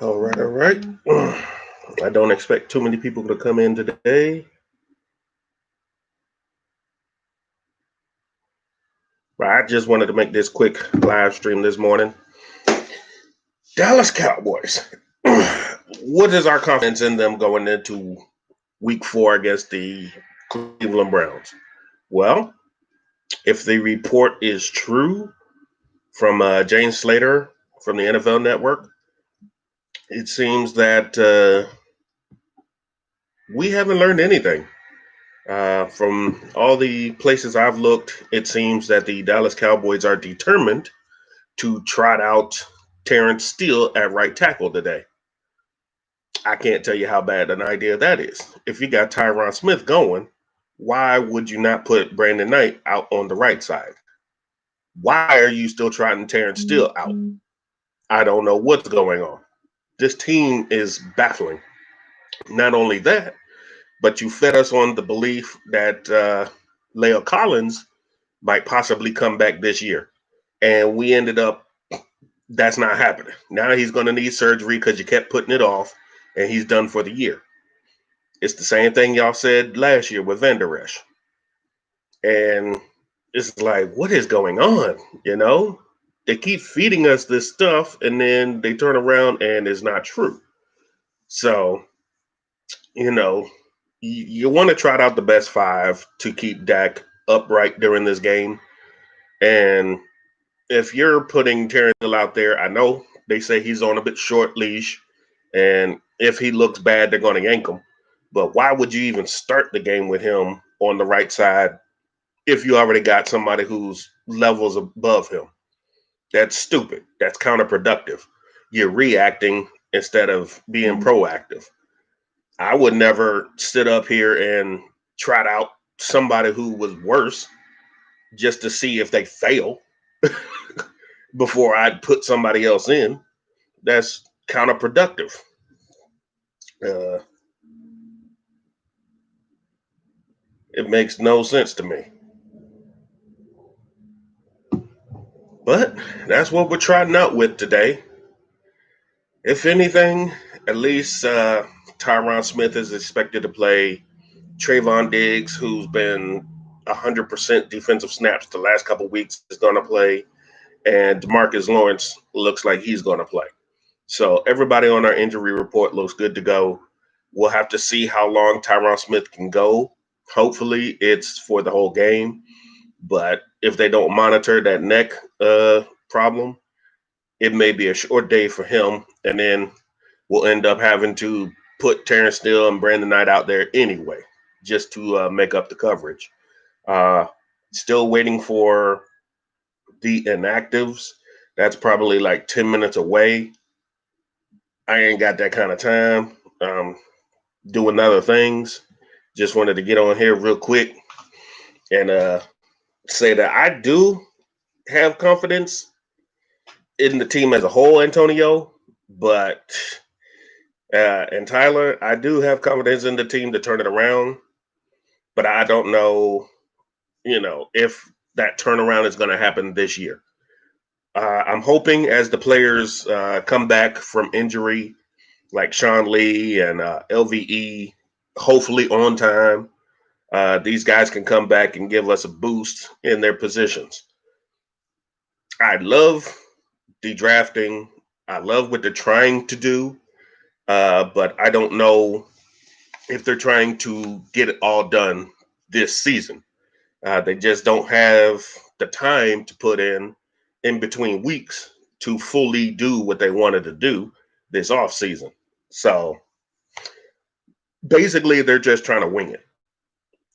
All right, all right. I don't expect too many people to come in today. But I just wanted to make this quick live stream this morning. Dallas Cowboys. What is our confidence in them going into week 4 against the Cleveland Browns? Well, if the report is true from James Slater from the NFL Network, it seems that we haven't learned anything. From all the places I've looked, it seems that the Dallas Cowboys are determined to trot out Terrence Steele at right tackle today. I can't tell you how bad an idea that is. If you got Tyron Smith going, why would you not put Brandon Knight out on the right side? Why are you still trotting Terrence Steele out? I don't know what's going on. This team is baffling. Not only that, but you fed us on the belief that Leo Collins might possibly come back this year. And we ended up, that's not happening. Now he's going to need surgery because you kept putting it off, and he's done for the year. It's the same thing y'all said last year with Van Der Esch. And it's like, what is going on? You know, they keep feeding us this stuff, and then they turn around and it's not true. So, you know, you want to trot out the best 5 to keep Dak upright during this game. And if you're putting Terrence Hill out there, I know they say he's on a bit short leash, and if he looks bad, they're going to yank him. But why would you even start the game with him on the right side if you already got somebody who's levels above him? That's stupid. That's counterproductive. You're reacting instead of being proactive. I would never sit up here and trot out somebody who was worse just to see if they fail before I'd put somebody else in. That's counterproductive. Uh, it makes no sense to me. But that's what we're trotting out with today. If anything, at least Tyron Smith is expected to play. Trayvon Diggs, who's been 100% defensive snaps the last couple of weeks, is going to play. And DeMarcus Lawrence looks like he's going to play. So everybody on our injury report looks good to go. We'll have to see how long Tyron Smith can go. Hopefully it's for the whole game. But if they don't monitor that neck problem, it may be a short day for him. And then we'll end up having to put Terrence Steele and Brandon Knight out there anyway, just to make up the coverage. Still waiting for the inactives. That's probably like 10 minutes away. I ain't got that kind of time. Doing other things. Just wanted to get on here real quick and say that I do have confidence in the team as a whole, Antonio, but and Tyler, I do have confidence in the team to turn it around, but I don't know, if that turnaround is going to happen this year. I'm hoping as the players come back from injury, like Sean Lee and LVE, hopefully on time, these guys can come back and give us a boost in their positions. I love the drafting. I love what they're trying to do, but I don't know if they're trying to get it all done this season. They just don't have the time to put in between weeks to fully do what they wanted to do this offseason. So basically, they're just trying to wing it.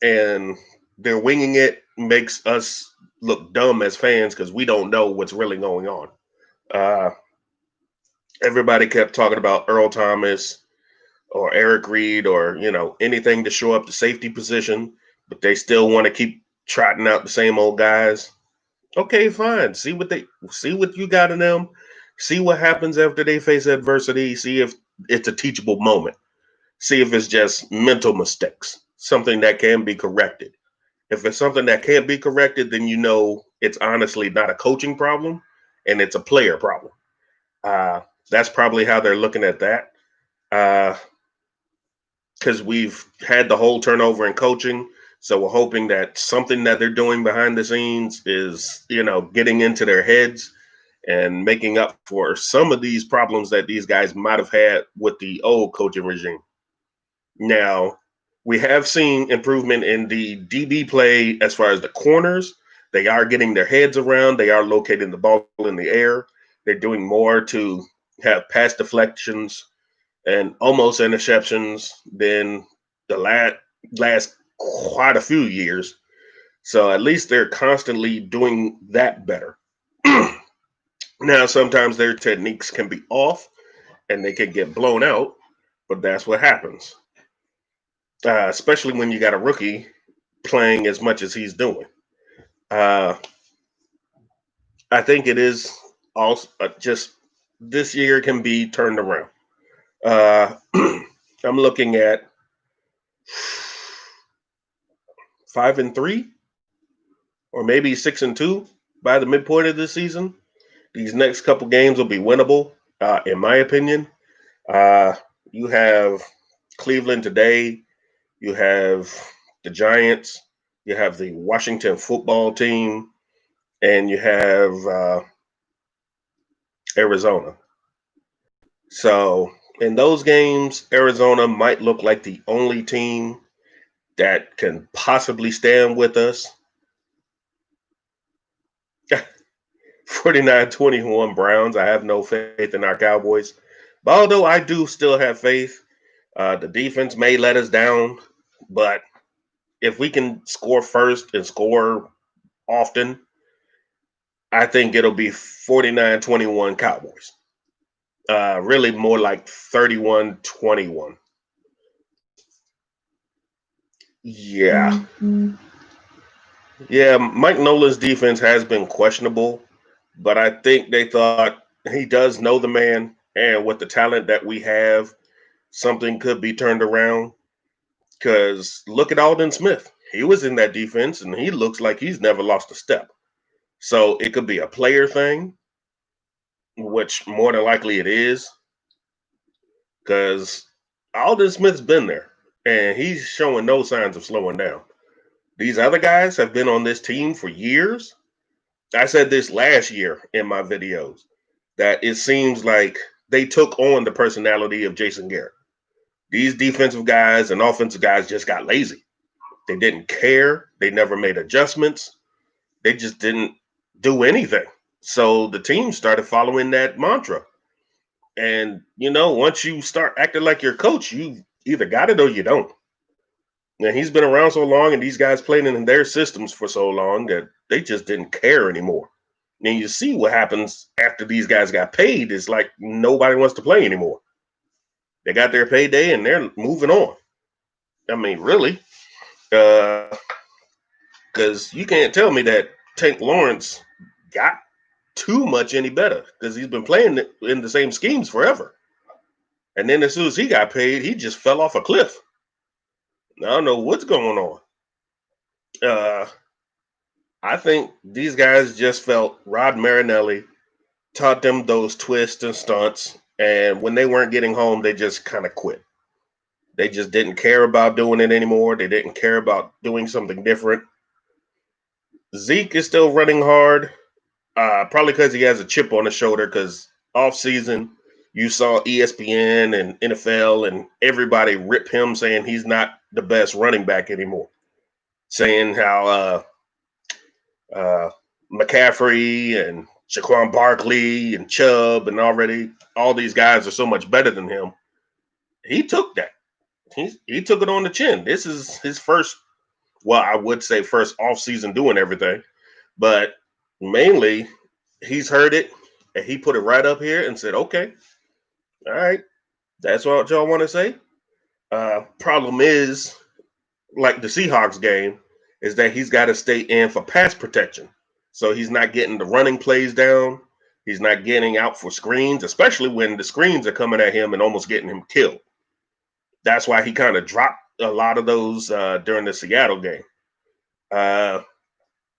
And they're winging it makes us look dumb as fans because we don't know what's really going on. Uh, Everybody kept talking about Earl Thomas or Eric Reed or, anything to show up the safety position, but they still want to keep trotting out the same old guys. Okay, fine. See what you got in them. See what happens after they face adversity. See if it's a teachable moment. See if it's just mental mistakes, something that can be corrected. If it's something that can't be corrected, then you know it's honestly not a coaching problem and it's a player problem. Uh, that's probably how they're looking at that. Because we've had the whole turnover in coaching. So we're hoping that something that they're doing behind the scenes is, getting into their heads and making up for some of these problems that these guys might have had with the old coaching regime. Now, we have seen improvement in the DB play as far as the corners. They are getting their heads around, they are locating the ball in the air. They're doing more to have pass deflections and almost interceptions than the last quite a few years. So at least they're constantly doing that better. Now, sometimes their techniques can be off and they can get blown out, but that's what happens, especially when you got a rookie playing as much as he's doing. Uh, I think it is also just this year can be turned around. I'm looking at 5-3 or maybe 6-2 by the midpoint of this season. These next couple games will be winnable, in my opinion. Uh, you have Cleveland today. You have the Giants. You have the Washington football team, and you have Arizona. So in those games, Arizona might look like the only team that can possibly stand with us. 49-21 Browns. I have no faith in our Cowboys. But although I do still have faith, the defense may let us down. But if we can score first and score often, I think it'll be 49-21 Cowboys. Really more like 31-21. Yeah. Mm-hmm. Yeah, Mike Nolan's defense has been questionable, but I think they thought he does know the man, and with the talent that we have, something could be turned around. Because look at Alden Smith. He was in that defense, and he looks like he's never lost a step. So it could be a player thing, which more than likely it is, because Alden Smith's been there, and he's showing no signs of slowing down. These other guys have been on this team for years. I said this last year in my videos that it seems like they took on the personality of Jason Garrett. These defensive guys and offensive guys just got lazy. They didn't care. They never made adjustments. They just didn't do anything. So the team started following that mantra. And, once you start acting like your coach, you either got it or you don't. And he's been around so long and these guys playing in their systems for so long that they just didn't care anymore. And you see what happens after these guys got paid. It's like nobody wants to play anymore. They got their payday and they're moving on. I mean, really. Because you can't tell me that Tank Lawrence got too much any better because he's been playing in the same schemes forever. And then as soon as he got paid, he just fell off a cliff. I don't know what's going on. I think these guys just felt Rod Marinelli taught them those twists and stunts. And when they weren't getting home, they just kind of quit. They just didn't care about doing it anymore. They didn't care about doing something different. Zeke is still running hard, probably because he has a chip on his shoulder because off season, you saw ESPN and NFL and everybody rip him saying he's not the best running back anymore. Saying how McCaffrey and Shaquan Barkley and Chubb and already all these guys are so much better than him. He took that. He took it on the chin. This is his first, well, I would say first off-season doing everything, but mainly he's heard it and he put it right up here and said, okay, all right, that's what y'all want to say. Problem is, like the Seahawks game, is that he's got to stay in for pass protection. So he's not getting the running plays down. He's not getting out for screens, especially when the screens are coming at him and almost getting him killed. That's why he kind of dropped a lot of those during the Seattle game.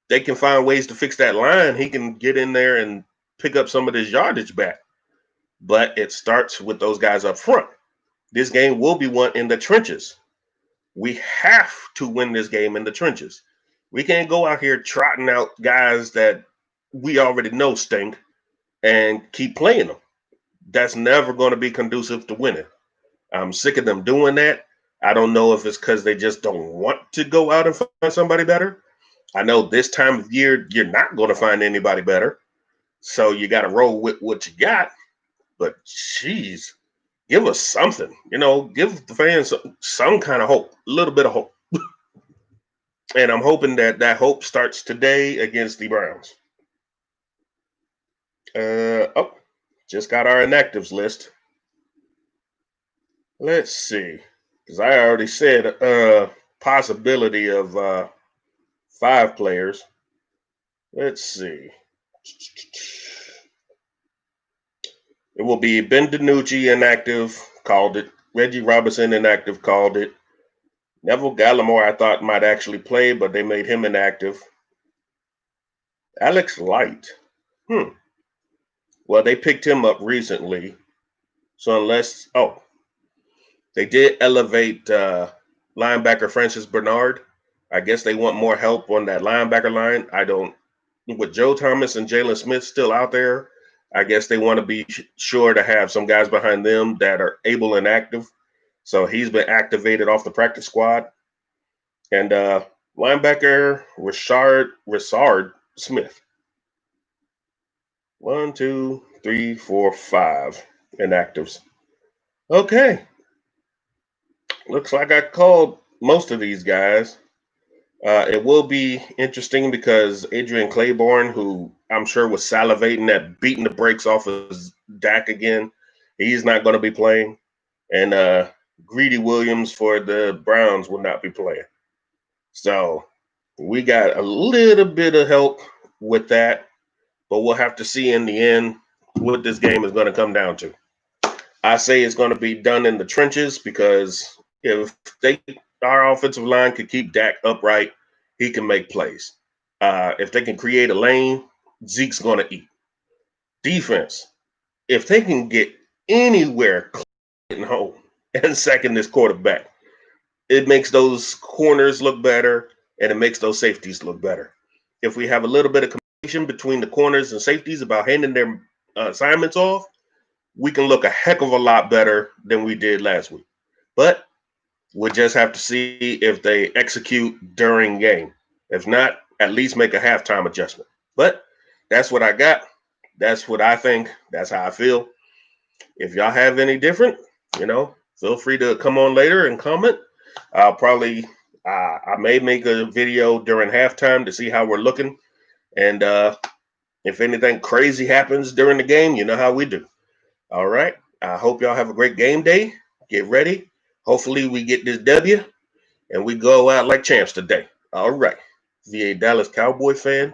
They can find ways to fix that line. He can get in there and pick up some of this yardage back. But it starts with those guys up front. This game will be won in the trenches. We have to win this game in the trenches. We can't go out here trotting out guys that we already know stink and keep playing them. That's never going to be conducive to winning. I'm sick of them doing that. I don't know if it's because they just don't want to go out and find somebody better. I know this time of year, you're not going to find anybody better. So you got to roll with what you got. But geez, give us something. Give the fans some kind of hope, a little bit of hope. And I'm hoping that hope starts today against the Browns. Just got our inactives list. Let's see, because I already said possibility of 5 players. Let's see. It will be Ben DiNucci inactive, called it. Reggie Robinson inactive, called it. Neville Gallimore I thought might actually play, but they made him inactive. Alex Light. Well, they picked him up recently. So they did elevate linebacker Francis Bernard. I guess they want more help on that linebacker line. With Joe Thomas and Jalen Smith still out there, I guess they want to be sure to have some guys behind them that are able and active. So he's been activated off the practice squad. And linebacker Rashard Smith. 1, 2, 3, 4, 5 inactives. Okay. Looks like I called most of these guys. It will be interesting because Adrian Claiborne, who I'm sure was salivating at beating the brakes off of Dak again, he's not going to be playing. And Greedy Williams for the Browns will not be playing. So we got a little bit of help with that, but we'll have to see in the end what this game is going to come down to. I say it's going to be done in the trenches because if our offensive line could keep Dak upright, he can make plays. If they can create a lane, Zeke's going to eat. Defense, if they can get anywhere home and sacking this quarterback, it makes those corners look better and it makes those safeties look better. If we have a little bit of communication between the corners and safeties about handing their assignments off, we can look a heck of a lot better than we did last week. But we'll just have to see if they execute during game. If not, at least make a halftime adjustment. But that's what I got. That's what I think. That's how I feel. If y'all have any different, feel free to come on later and comment. I'll probably, I may make a video during halftime to see how we're looking. And if anything crazy happens during the game, you know how we do. All right. I hope y'all have a great game day. Get ready. Hopefully we get this W and we go out like champs today. All right. VA Dallas Cowboy fan,